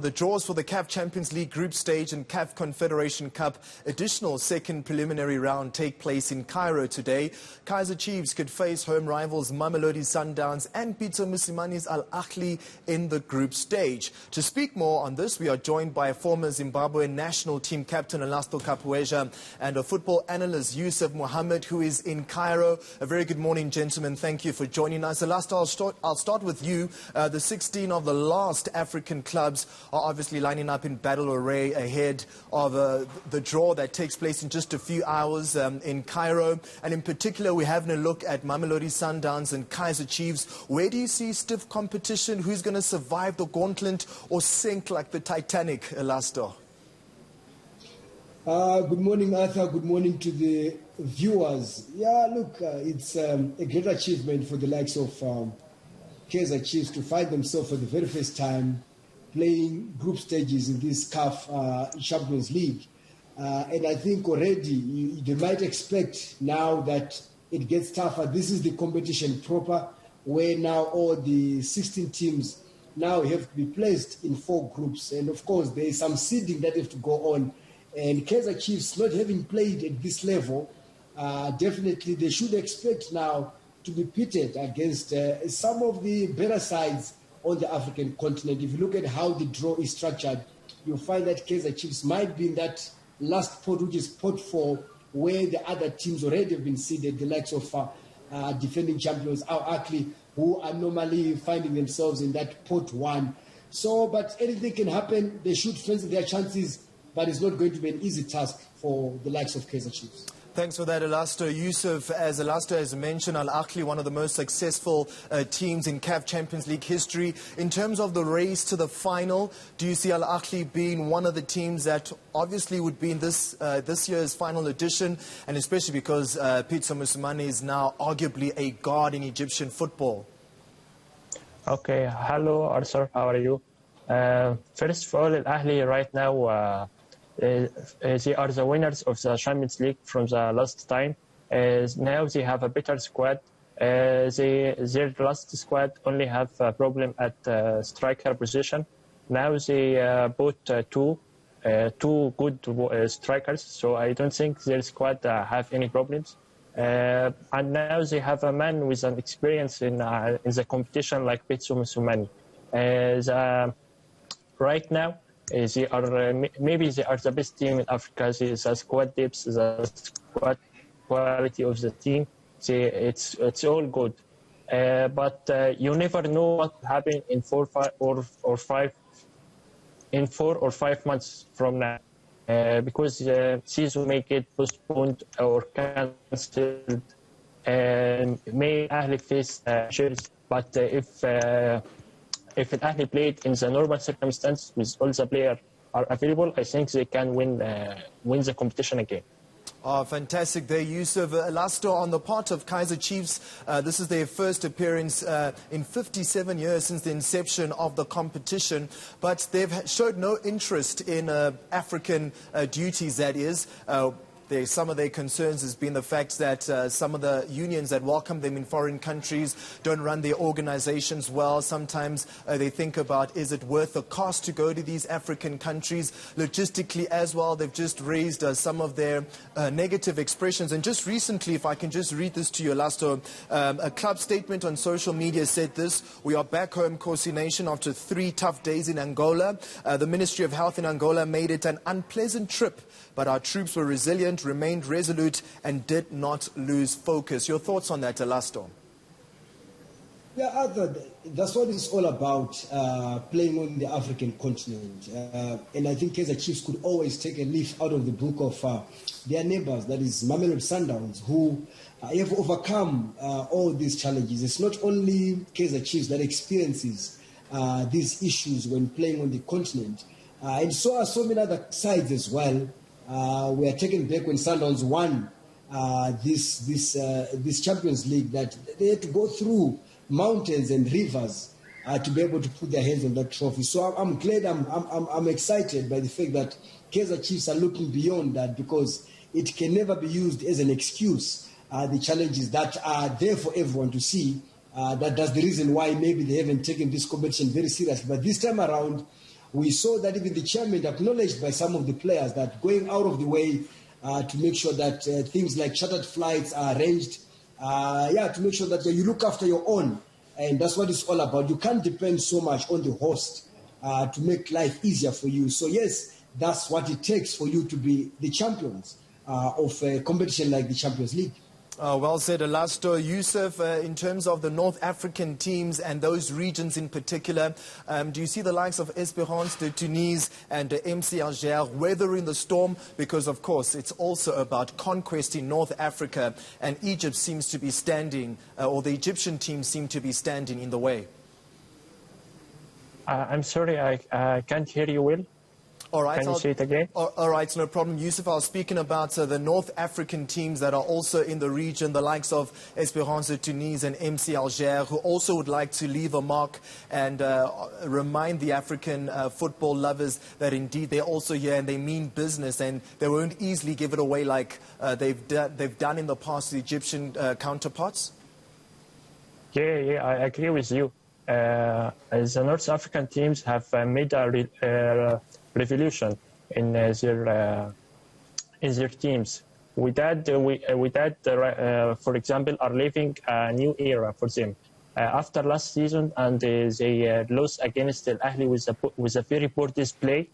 The draws for the CAF Champions League group stage and CAF Confederation Cup additional second preliminary round take place in Cairo today. Kaizer Chiefs could face home rivals Mamelodi, Sundowns and Pitso Mosimane's Ahly in the group stage. To speak more on this, we are joined by former Zimbabwean national team captain Elasto Capoeira and a football analyst Yusuf Mohammed, who is in Cairo. A very good morning, gentlemen. Thank you for joining us. Elasto, I'll start with you. The 16 of the last African clubs are obviously lining up in battle array ahead of the draw that takes place in just a few hours in Cairo. And in particular, we're having a look at Mamelodi, Sundowns and Kaizer Chiefs. Where do you see stiff competition? Who's going to survive the gauntlet or sink like the Titanic, Elasto? Good morning, Arthur. Good morning to the viewers. Yeah, look, it's a great achievement for the likes of Kaizer Chiefs to find themselves for the very first time playing group stages in this CAF Champions League. And I think already they might expect now that it gets tougher. This is the competition proper, where now all the 16 teams now have to be placed in 4 groups. And of course, there is some seeding that have to go on. And Kaizer Chiefs, not having played at this level, definitely they should expect now to be pitted against some of the better sides on the African continent. If you look at how the draw is structured, you'll find that Kaizer Chiefs might be in that last pot, which is pot 4, where the other teams already have been seeded, the likes of defending champions, Ahly, who are normally finding themselves in that pot 1. So, but anything can happen. They should fancy their chances, but it's not going to be an easy task for the likes of Kaizer Chiefs. Thanks for that, Elasto. Yusuf, as Elasto has mentioned, Ahly, one of the most successful teams in CAF Champions League history. In terms of the race to the final, do you see Ahly being one of the teams that obviously would be in this year's final edition, and especially because Pitso Mosimane is now arguably a god in Egyptian football? Okay, hello Arthur, how are you? First of all, Ahly right now they are the winners of the Champions League from the last time. Now they have a better squad. Their last squad only have a problem at striker position. Now they bought two good strikers, so I don't think their squad have any problems. And now they have a man with an experience in the competition like Pitso Mosimane. Right now, they are maybe they are the best team in Africa. The squad depth, the squad quality of the team, it's all good. But you never know what will happen in 4 or 5 months from now, because the season may get postponed or cancelled, and may Ahly face injuries. But if Ahly played in the normal circumstances with all the players are available, I think they can win the competition again. Oh, fantastic there, Yusuf. Elasto, on the part of Kaizer Chiefs, this is their first appearance in 57 years since the inception of the competition, but they've showed no interest in African duties, that is. Some of their concerns has been the fact that some of the unions that welcome them in foreign countries don't run their organizations well. Sometimes they think about, is it worth the cost to go to these African countries? Logistically as well, they've just raised some of their negative expressions. And just recently, if I can just read this to you, Elasto, a club statement on social media said this: "We are back home, Kosi Nation, after 3 tough days in Angola. The Ministry of Health in Angola made it an unpleasant trip, but our troops were resilient, remained resolute and did not lose focus." Your thoughts on that, Elasto? Yeah, Arthur, that's what it's all about, playing on the African continent. And I think Kaizer Chiefs could always take a leaf out of the book of their neighbors, that is Mamelodi Sundowns, who have overcome all these challenges. It's not only Kaizer Chiefs that experiences these issues when playing on the continent. And so are so many other sides as well. We are taken back when Sundowns won this Champions League, that they had to go through mountains and rivers to be able to put their hands on that trophy. So I'm glad, I'm excited by the fact that Kaizer Chiefs are looking beyond that, because it can never be used as an excuse. The challenges that are there for everyone to see, that's the reason why maybe they haven't taken this competition very seriously. But this time around, we saw that even the chairman acknowledged by some of the players that going out of the way to make sure that things like chartered flights are arranged, to make sure that you look after your own. And that's what it's all about. You can't depend so much on the host to make life easier for you. So yes, that's what it takes for you to be the champions of a competition like the Champions League. Well said, Elasto. Yusuf, in terms of the North African teams and those regions in particular, do you see the likes of Esperance de Tunis and eNCA Alger weathering the storm? Because, of course, it's also about conquest in North Africa, and Egypt seems to be standing, or the Egyptian team seem to be standing in the way. I'm sorry, I can't hear you well. All right, Can you say it again? All right, no problem. Yusuf, I was speaking about the North African teams that are also in the region, the likes of Esperance de Tunis and eNCA Alger, who also would like to leave a mark and remind the African football lovers that indeed they're also here and they mean business, and they won't easily give it away like they've done in the past to the Egyptian counterparts? Yeah, I agree with you. As the North African teams have made a revolution in their teams. With that, for example, are living a new era for them. After last season, and they lost against Ahly with a very poor display,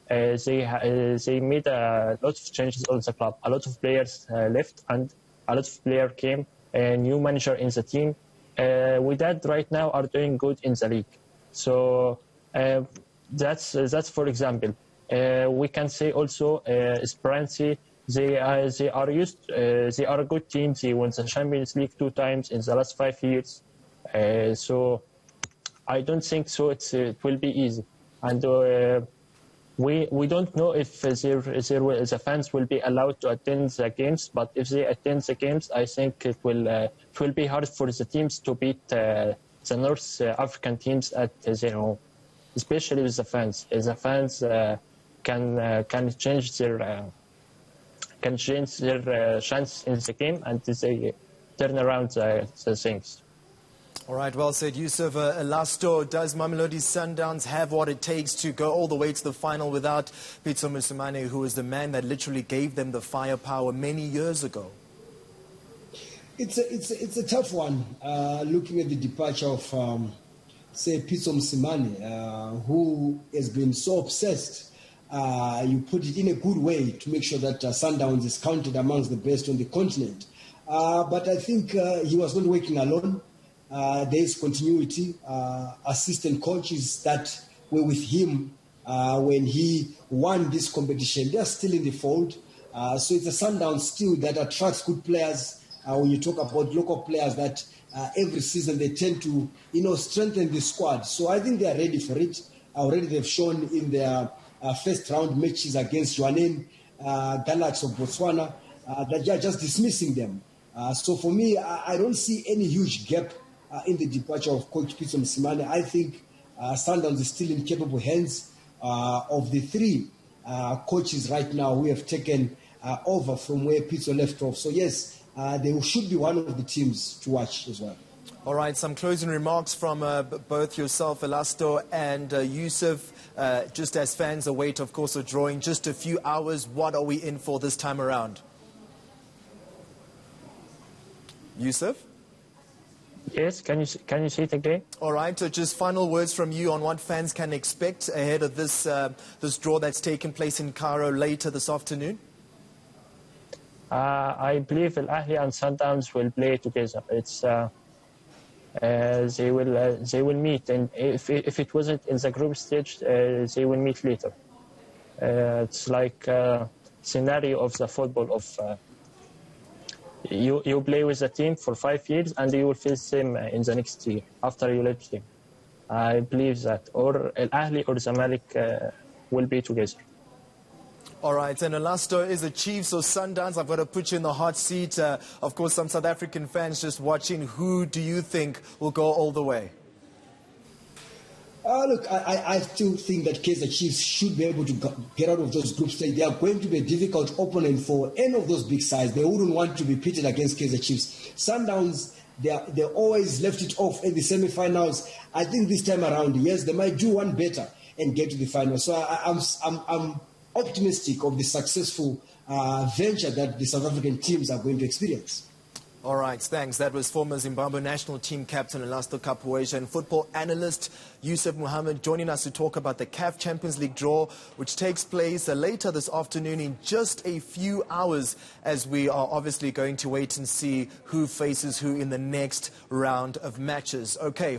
they made a lot of changes on the club. A lot of players left, and a lot of players came. A new manager in the team. With that, right now are doing good in the league. So that's for example. We can say also Esperance. They are a good team. They won the Champions League 2 times in the last 5 years. So I don't think so. It will be easy, and we don't know if the fans will be allowed to attend the games. But if they attend the games, I think it will be hard for the teams to beat the North African teams at their home, especially with the fans. The fans can change their chance in the game, and they turn around the things. All right, well said, Yusuf. Elasto, does Mamelodi Sundowns have what it takes to go all the way to the final without Pitso Mosimane, who is the man that literally gave them the firepower many years ago? It's a tough one, looking at the departure of, say, Pitso Mosimane, who has been so obsessed. You put it in a good way to make sure that Sundowns is counted amongst the best on the continent. But I think he was not working alone. There is continuity. Assistant coaches that were with him when he won this competition, they are still in the fold. So it's a Sundowns still that attracts good players. When you talk about local players that every season they tend to, strengthen the squad. So I think they are ready for it. Already they've shown in their first round matches against Jwaneng, Galaxy of Botswana, that they are just dismissing them. So for me, I don't see any huge gap in the departure of Coach Pitso Mosimane. I think Sundowns is still in capable hands of the 3 coaches right now who have taken over from where Pitso left off. So yes, they should be one of the teams to watch as well. All right, some closing remarks from both yourself, Elasto, and Yusuf. Just as fans await, of course, a draw in just a few hours, what are we in for this time around? Yusuf? Yes, can you say it again? All right, so just final words from you on what fans can expect ahead of this draw that's taking place in Cairo later this afternoon. I believe Ahly and Sundowns will play together. It's they will meet, and if it wasn't in the group stage, they will meet later. It's like a scenario of the football of. You play with the team for 5 years and you will face them in the next year after you left them. I believe that. Or Ahly or Zamalek will be together. All right, and Elasto, is it Chiefs or Sundowns? I've got to put you in the hot seat. Of course, some South African fans just watching. Who do you think will go all the way? Look, I still think that Kaizer Chiefs should be able to get out of those group stages. They are going to be a difficult opponent for any of those big sides. They wouldn't want to be pitted against Kaizer Chiefs. Sundowns, they always left it off in the semi-finals. I think this time around, yes, they might do one better. and get to the final. So I'm optimistic of the successful venture that the South African teams are going to experience. All right, thanks. That was former Zimbabwe national team captain Elasto Capoeira and football analyst Yusuf Mohammed joining us to talk about the CAF Champions League draw, which takes place later this afternoon in just a few hours, as we are obviously going to wait and see who faces who in the next round of matches. Okay.